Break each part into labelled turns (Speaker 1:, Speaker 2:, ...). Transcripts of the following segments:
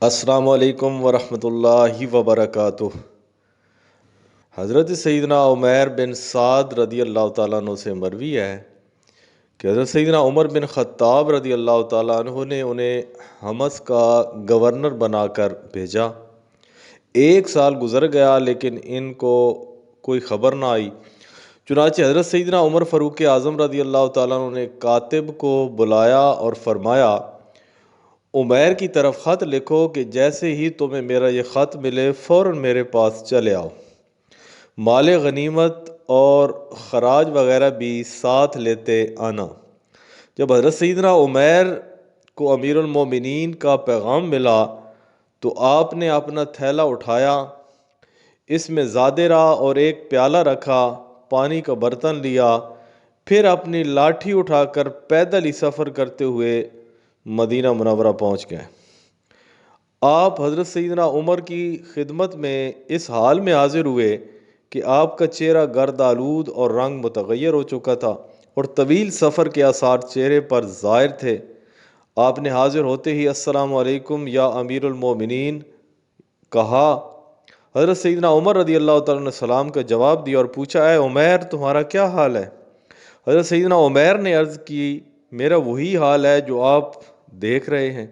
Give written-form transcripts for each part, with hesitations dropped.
Speaker 1: السلام علیکم ورحمۃ اللہ وبرکاتہ۔ حضرت سیدنا عمیر بن سعد رضی اللہ تعالیٰ عنہ سے مروی ہے کہ حضرت سیدنا عمر بن خطاب رضی اللہ تعالیٰ عنہ نے انہیں حمص کا گورنر بنا کر بھیجا۔ 1 سال گزر گیا لیکن ان کو کوئی خبر نہ آئی۔ چنانچہ حضرت سیدنا عمر فاروق اعظم رضی اللہ تعالیٰ عنہ نے کاتب کو بلایا اور فرمایا، عمیر کی طرف خط لکھو کہ جیسے ہی تمہیں میرا یہ خط ملے فوراً میرے پاس چلے آؤ، مال غنیمت اور خراج وغیرہ بھی ساتھ لیتے آنا۔ جب حضرت سیدنا عمیر کو امیر المومنین کا پیغام ملا تو آپ نے اپنا تھیلا اٹھایا، اس میں زادرہ اور ایک پیالہ رکھا، پانی کا برتن لیا، پھر اپنی لاٹھی اٹھا کر پیدل ہی سفر کرتے ہوئے مدینہ منورہ پہنچ گئے۔ آپ حضرت سیدنا عمر کی خدمت میں اس حال میں حاضر ہوئے کہ آپ کا چہرہ گرد آلود اور رنگ متغیر ہو چکا تھا اور طویل سفر کے آثار چہرے پر ظاہر تھے۔ آپ نے حاضر ہوتے ہی السلام علیکم یا امیر المومنین کہا۔ حضرت سیدنا عمر رضی اللہ تعالیٰ نے سلام کا جواب دیا اور پوچھا، اے عمیر تمہارا کیا حال ہے؟ حضرت سیدنا عمیر نے عرض کی، میرا وہی حال ہے جو آپ دیکھ رہے ہیں۔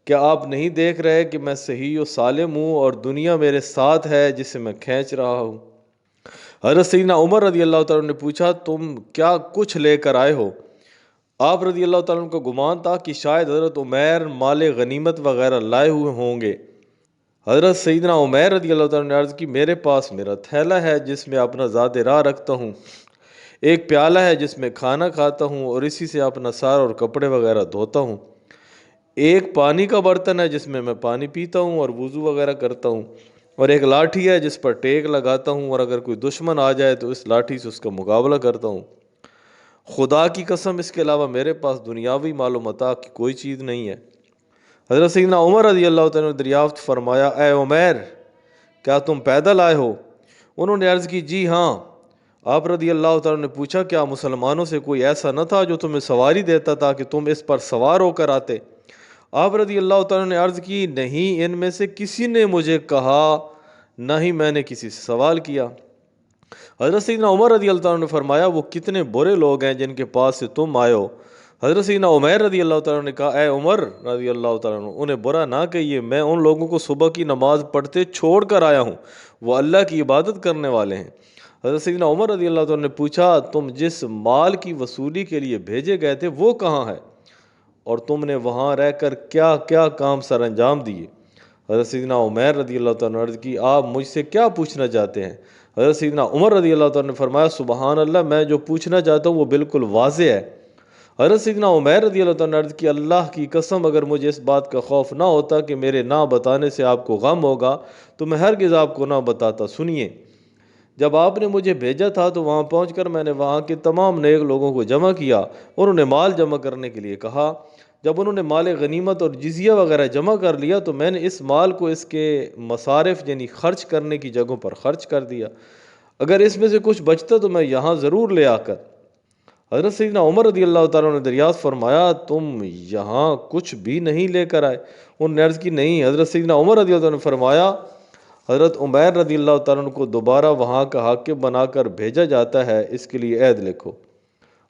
Speaker 1: کیا آپ نہیں دیکھ رہے کہ میں صحیح و سالم ہوں اور دنیا میرے ساتھ ہے جسے میں کھینچ رہا ہوں؟ حضرت سیدنا عمر رضی اللہ تعالیٰ نے پوچھا، تم کیا کچھ لے کر آئے ہو؟ آپ رضی اللہ تعالیٰ کا گمان تھا کہ شاید حضرت عمیر مال غنیمت وغیرہ لائے ہوئے ہوں گے۔ حضرت سیدنا عمیر رضی اللہ تعالیٰ نے عرض کی، میرے پاس میرا تھیلا ہے جس میں اپنا زاد راہ رکھتا ہوں، ایک پیالہ ہے جس میں کھانا کھاتا ہوں اور اسی سے اپنا سار اور کپڑے وغیرہ دھوتا ہوں، ایک پانی کا برتن ہے جس میں پانی پیتا ہوں اور وضو وغیرہ کرتا ہوں، اور ایک لاٹھی ہے جس پر ٹیک لگاتا ہوں اور اگر کوئی دشمن آ جائے تو اس لاٹھی سے اس کا مقابلہ کرتا ہوں۔ خدا کی قسم اس کے علاوہ میرے پاس دنیاوی مال و متاع کی کوئی چیز نہیں ہے۔ حضرت سیدنا عمر رضی اللہ تعالیٰ نے دریافت فرمایا، اے عمیر کیا تم پیدل آئے ہو؟ انہوں نے عرض کی، جی ہاں۔ آپ رضی اللہ تعالیٰ نے پوچھا، کیا مسلمانوں سے کوئی ایسا نہ تھا جو تمہیں سواری دیتا تھا کہ تم اس پر سوار ہو کر آتے؟ آپ رضی اللہ تعالیٰ نے عرض کی، نہیں، ان میں سے کسی نے مجھے کہا، نہ ہی میں نے کسی سے سوال کیا۔ حضرت سیدنا عمر رضی اللہ تعالیٰ نے فرمایا، وہ کتنے برے لوگ ہیں جن کے پاس سے تم آئے ہو؟ حضرت سیدنا عمیر رضی اللہ تعالیٰ نے کہا، اے عمر رضی اللہ تعالیٰ عنہ، انہیں برا نہ کہیے، میں ان لوگوں کو صبح کی نماز پڑھتے چھوڑ کر آیا ہوں، وہ اللہ کی عبادت کرنے والے ہیں۔ حضرت سیدنا عمر رضی اللہ تعالیٰ نے پوچھا، تم جس مال کی وصولی کے لیے بھیجے گئے تھے وہ کہاں ہے اور تم نے وہاں رہ کر کیا کیا کام سر انجام دیے؟ حضرت سیدنا عمیر رضی اللہ تعالیٰ نے عرض کی، آپ مجھ سے کیا پوچھنا چاہتے ہیں؟ حضرت سیدنا عمر رضی اللہ تعالیٰ نے فرمایا، سبحان اللہ، میں جو پوچھنا چاہتا ہوں وہ بالکل واضح ہے۔ حضرت سیدنا عمیر رضی اللہ تعالیٰ نے عرض کی، اللہ کی قسم اگر مجھے اس بات کا خوف نہ ہوتا کہ میرے نہ بتانے سے آپ کو غم ہوگا تو میں ہرگز آپ کو نہ بتاتا۔ سنیے، جب آپ نے مجھے بھیجا تھا تو وہاں پہنچ کر میں نے وہاں کے تمام نیک لوگوں کو جمع کیا اور انہیں مال جمع کرنے کے لیے کہا۔ جب انہوں نے مال غنیمت اور جزیہ وغیرہ جمع کر لیا تو میں نے اس مال کو اس کے مصارف یعنی خرچ کرنے کی جگہوں پر خرچ کر دیا، اگر اس میں سے کچھ بچتا تو میں یہاں ضرور لے آ کر۔ حضرت سیدنا عمر رضی اللہ تعالیٰ نے دریافت فرمایا، تم یہاں کچھ بھی نہیں لے کر آئے؟ انہوں نے عرض کی، نہیں۔ حضرت سیدنا عمر رضی اللہ تعالیٰ نے فرمایا، حضرت عمیر رضی اللہ تعالیٰ کو دوبارہ وہاں کا حاکم بنا کر بھیجا جاتا ہے، اس کے لیے عہد لکھو۔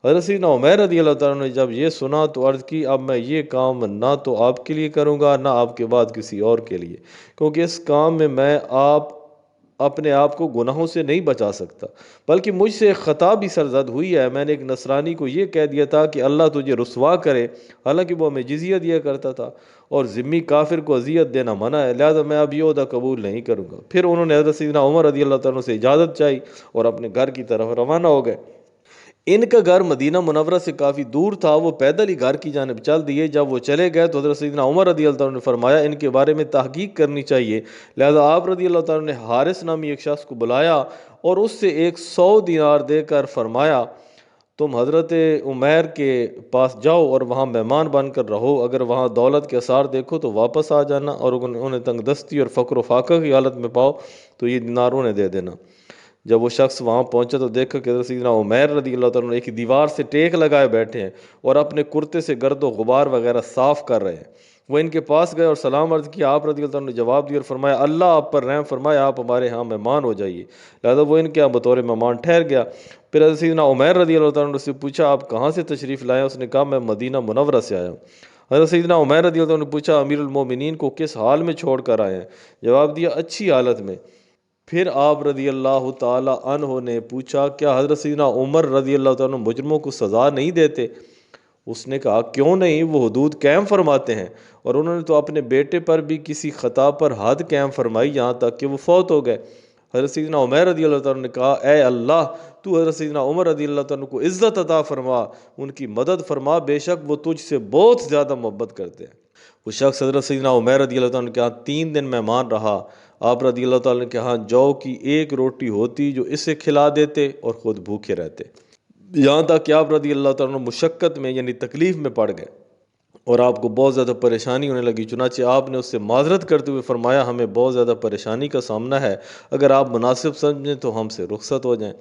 Speaker 1: حضرت سیدنا عمیر رضی اللہ تعالیٰ نے جب یہ سنا تو عرض کی، اب میں یہ کام نہ تو آپ کے لیے کروں گا نہ آپ کے بعد کسی اور کے لیے، کیونکہ اس کام میں اپنے آپ کو گناہوں سے نہیں بچا سکتا، بلکہ مجھ سے ایک خطا بھی سرزد ہوئی ہے۔ میں نے ایک نصرانی کو یہ کہہ دیا تھا کہ اللہ تجھے رسوا کرے، حالانکہ وہ ہمیں جزیہ دیا کرتا تھا، اور ذمی کافر کو اذیت دینا منع ہے، لہذا میں اب یہ عہدہ قبول نہیں کروں گا۔ پھر انہوں نے حضرت سیدنا عمر رضی اللہ تعالیٰ سے اجازت چاہی اور اپنے گھر کی طرف روانہ ہو گئے۔ ان کا گھر مدینہ منورہ سے کافی دور تھا، وہ پیدل ہی گھر کی جانب چل دیے۔ جب وہ چلے گئے تو حضرت سیدنا عمر رضی اللہ تعالیٰ نے فرمایا، ان کے بارے میں تحقیق کرنی چاہیے، لہذا آپ رضی اللہ تعالیٰ نے حارث نامی ایک شخص کو بلایا اور اس سے 100 دینار دے کر فرمایا، تم حضرت عمیر کے پاس جاؤ اور وہاں مہمان بن کر رہو، اگر وہاں دولت کے آثار دیکھو تو واپس آ جانا، اور انہیں تنگ دستی اور فقر و فاقہ کی حالت میں پاؤ تو یہ دینار انہیں دے دینا۔ جب وہ شخص وہاں پہنچا تو دیکھا کہ حضرت سیدنا عمیر رضی اللہ تعالیٰ عنہ ایک دیوار سے ٹیک لگائے بیٹھے ہیں اور اپنے کرتے سے گرد و غبار وغیرہ صاف کر رہے ہیں۔ وہ ان کے پاس گئے اور سلام عرض کیا۔ آپ رضی اللہ عنہ نے جواب دیا اور فرمایا اللہ آپ پر رحم فرمائے، آپ ہمارے ہاں مہمان ہو جائیے۔ لہذا وہ ان کے یہاں بطور مہمان ٹھہر گیا۔ پھر حضرت سیدنا عمیر رضی اللہ تعالیٰ عنہ سے پوچھا آپ کہاں سے تشریف لائے ہیں؟ اس نے کہا میں مدینہ منورہ سے آیا ہوں۔ حضرت سیدنا عمیر رضی اللہ عنہ نے پوچھا امیر المومنین کو کس حال میں چھوڑ کر آئے ہیں؟ جواب دیا اچھی حالت میں۔ پھر آپ رضی اللہ تعالی عنہ نے پوچھا کیا حضرت سیدنا عمر رضی اللہ تعالیٰ عنہ مجرموں کو سزا نہیں دیتے؟ اس نے کہا کیوں نہیں، وہ حدود قائم فرماتے ہیں، اور انہوں نے تو اپنے بیٹے پر بھی کسی خطا پر حد قائم فرمائی یہاں تک کہ وہ فوت ہو گئے۔ حضرت سیدنا عمر رضی اللہ تعالیٰ عنہ نے کہا اے اللہ تو حضرت سیدنا عمر رضی اللہ تعالیٰ عنہ کو عزت عطا فرما، ان کی مدد فرما، بے شک وہ تجھ سے بہت زیادہ محبت کرتے ہیں۔ وہ شخص حضرت سیدنا عمر رضی اللہ تعالیٰ عنہ کے ہاں 3 دن مہمان رہا۔ آپ رضی اللہ تعالیٰ عنہ کے ہاں جو کی ایک روٹی ہوتی جو اسے کھلا دیتے اور خود بھوکے رہتے، یہاں تک کہ آپ رضی اللہ تعالیٰ عنہ مشقت میں یعنی تکلیف میں پڑ گئے اور آپ کو بہت زیادہ پریشانی ہونے لگی۔ چنانچہ آپ نے اس سے معذرت کرتے ہوئے فرمایا ہمیں بہت زیادہ پریشانی کا سامنا ہے، اگر آپ مناسب سمجھیں تو ہم سے رخصت ہو جائیں۔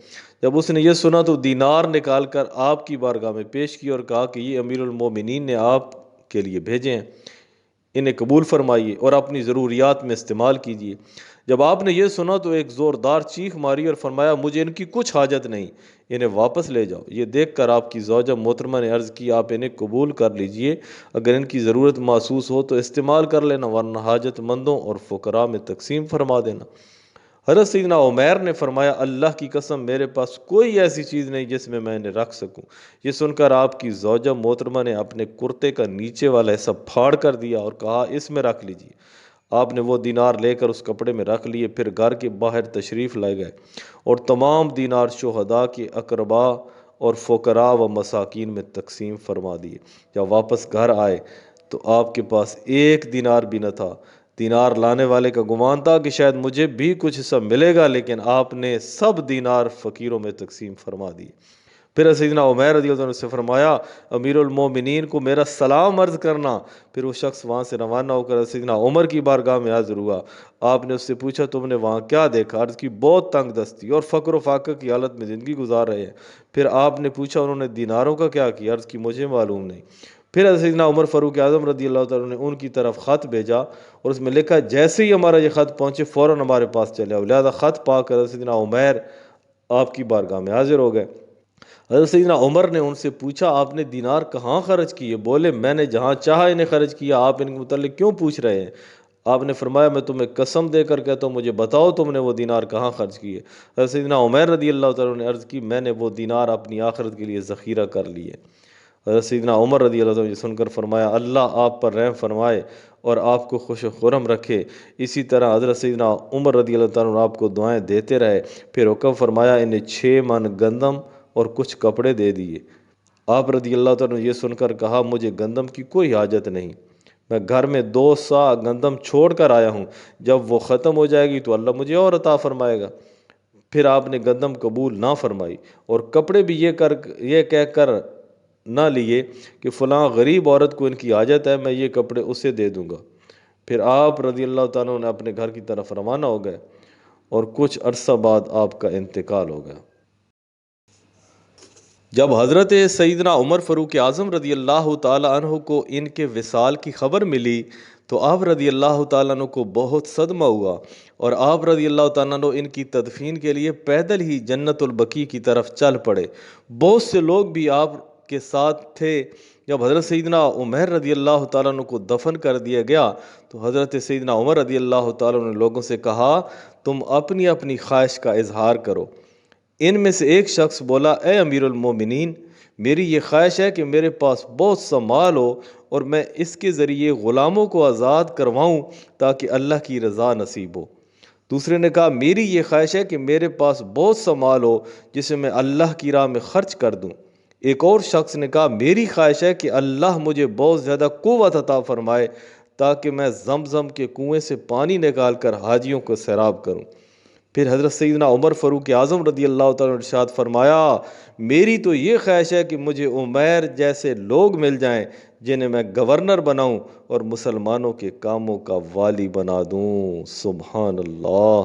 Speaker 1: جب اس نے یہ سنا تو دینار نکال کر آپ کی بارگاہ میں پیش کی اور کہا کہ یہ امیر المومنین نے آپ کے لیے بھیجے ہیں، انہیں قبول فرمائیے اور اپنی ضروریات میں استعمال کیجیے۔ جب آپ نے یہ سنا تو ایک زوردار چیخ ماری اور فرمایا مجھے ان کی کچھ حاجت نہیں، انہیں واپس لے جاؤ۔ یہ دیکھ کر آپ کی زوجہ محترمہ نے عرض کی آپ انہیں قبول کر لیجئے، اگر ان کی ضرورت محسوس ہو تو استعمال کر لینا، ورنہ حاجت مندوں اور فقراء میں تقسیم فرما دینا۔ حضرت سیدنا عمیر نے فرمایا اللہ کی قسم میرے پاس کوئی ایسی چیز نہیں جس میں میں انہیں رکھ سکوں۔ یہ سن کر آپ کی زوجہ محترمہ نے اپنے کرتے کا نیچے والا حصہ پھاڑ کر دیا اور کہا اس میں رکھ لیجیے۔ آپ نے وہ دینار لے کر اس کپڑے میں رکھ لیے، پھر گھر کے باہر تشریف لائے گئے اور تمام دینار شہداء کے اقرباء اور فقراء و مساکین میں تقسیم فرما دیے۔ جب واپس گھر آئے تو آپ کے پاس 1 دینار بھی نہ تھا۔ دینار لانے والے کا گمان تھا کہ شاید مجھے بھی کچھ حصہ ملے گا، لیکن آپ نے سب دینار فقیروں میں تقسیم فرما دیے۔ پھر سیدنا عمیر رضی اللہ عنہ سے فرمایا امیر المومنین کو میرا سلام عرض کرنا۔ پھر وہ شخص وہاں سے روانہ ہو کر سیدنا عمر کی بارگاہ میں حاضر ہوا۔ آپ نے اس سے پوچھا تم نے وہاں کیا دیکھا؟ عرض کی بہت تنگ دستی اور فقر و فاقہ کی حالت میں زندگی گزار رہے ہیں۔ پھر آپ نے پوچھا انہوں نے دیناروں کا کیا کیا؟ عرض کی مجھے معلوم نہیں۔ پھر سیدنا عمر فاروق اعظم رضی اللہ تعالیٰ نے ان کی طرف خط بھیجا اور اس میں لکھا جیسے ہی ہمارا یہ خط پہنچے فوراً ہمارے پاس چلے آؤ۔ لہذا خط پا کر سیدنا عمیر آپ کی بارگاہ میں حاضر ہو گئے۔ حضرت سیدنا عمر نے ان سے پوچھا آپ نے دینار کہاں خرچ کیے؟ بولے میں نے جہاں چاہا انہیں خرچ کیا، آپ ان کے متعلق کیوں پوچھ رہے ہیں؟ آپ نے فرمایا میں تمہیں قسم دے کر کہتا ہوں مجھے بتاؤ تم نے وہ دینار کہاں خرچ کیے؟ حضرت سیدنا عمر رضی اللہ تعالیٰ نے عرض کی میں نے وہ دینار اپنی آخرت کے لیے ذخیرہ کر لیے۔ حضرت سیدنا عمر رضی اللہ تعالیٰ نے سن کر فرمایا اللہ آپ پر رحم فرمائے اور آپ کو خوش و خرم رکھے۔ اسی طرح حضرت سیدنا عمر رضی اللہ تعالیٰ آپ کو دعائیں دیتے رہے۔ پھر حکم فرمایا انہیں 6 من گندم اور کچھ کپڑے دے دیے۔ آپ رضی اللہ تعالیٰ نے یہ سن کر کہا مجھے گندم کی کوئی حاجت نہیں، میں گھر میں 2 سا گندم چھوڑ کر آیا ہوں، جب وہ ختم ہو جائے گی تو اللہ مجھے اور عطا فرمائے گا۔ پھر آپ نے گندم قبول نہ فرمائی اور کپڑے بھی یہ کہہ کر نہ لیے کہ فلاں غریب عورت کو ان کی حاجت ہے، میں یہ کپڑے اسے دے دوں گا۔ پھر آپ رضی اللہ تعالیٰ نے اپنے گھر کی طرف روانہ ہو گئے اور کچھ عرصہ بعد آپ کا انتقال ہو گیا۔ جب حضرت سیدنا عمر فاروق اعظم رضی اللہ تعالیٰ عنہ کو ان کے وصال کی خبر ملی تو آپ رضی اللہ تعالیٰ عنہ کو بہت صدمہ ہوا اور آپ رضی اللہ تعالیٰ عنہ ان کی تدفین کے لیے پیدل ہی جنت البقیع کی طرف چل پڑے۔ بہت سے لوگ بھی آپ کے ساتھ تھے۔ جب حضرت سیدنا عمر رضی اللہ تعالیٰ عنہ کو دفن کر دیا گیا تو حضرت سیدنا عمر رضی اللہ تعالیٰ عنہ نے لوگوں سے کہا تم اپنی اپنی خواہش کا اظہار کرو۔ ان میں سے ایک شخص بولا اے امیر المومنین میری یہ خواہش ہے کہ میرے پاس بہت سا مال ہو اور میں اس کے ذریعے غلاموں کو آزاد کرواؤں تاکہ اللہ کی رضا نصیب ہو۔ دوسرے نے کہا میری یہ خواہش ہے کہ میرے پاس بہت سا مال ہو جسے میں اللہ کی راہ میں خرچ کر دوں۔ ایک اور شخص نے کہا میری خواہش ہے کہ اللہ مجھے بہت زیادہ قوت عطا فرمائے تاکہ میں زمزم کے کنویں سے پانی نکال کر حاجیوں کو سیراب کروں۔ پھر حضرت سیدنا عمر فاروق اعظم رضی اللہ تعالیٰ نے ارشاد فرمایا میری تو یہ خواہش ہے کہ مجھے عمیر جیسے لوگ مل جائیں جنہیں میں گورنر بناؤں اور مسلمانوں کے کاموں کا والی بنا دوں۔ سبحان اللہ۔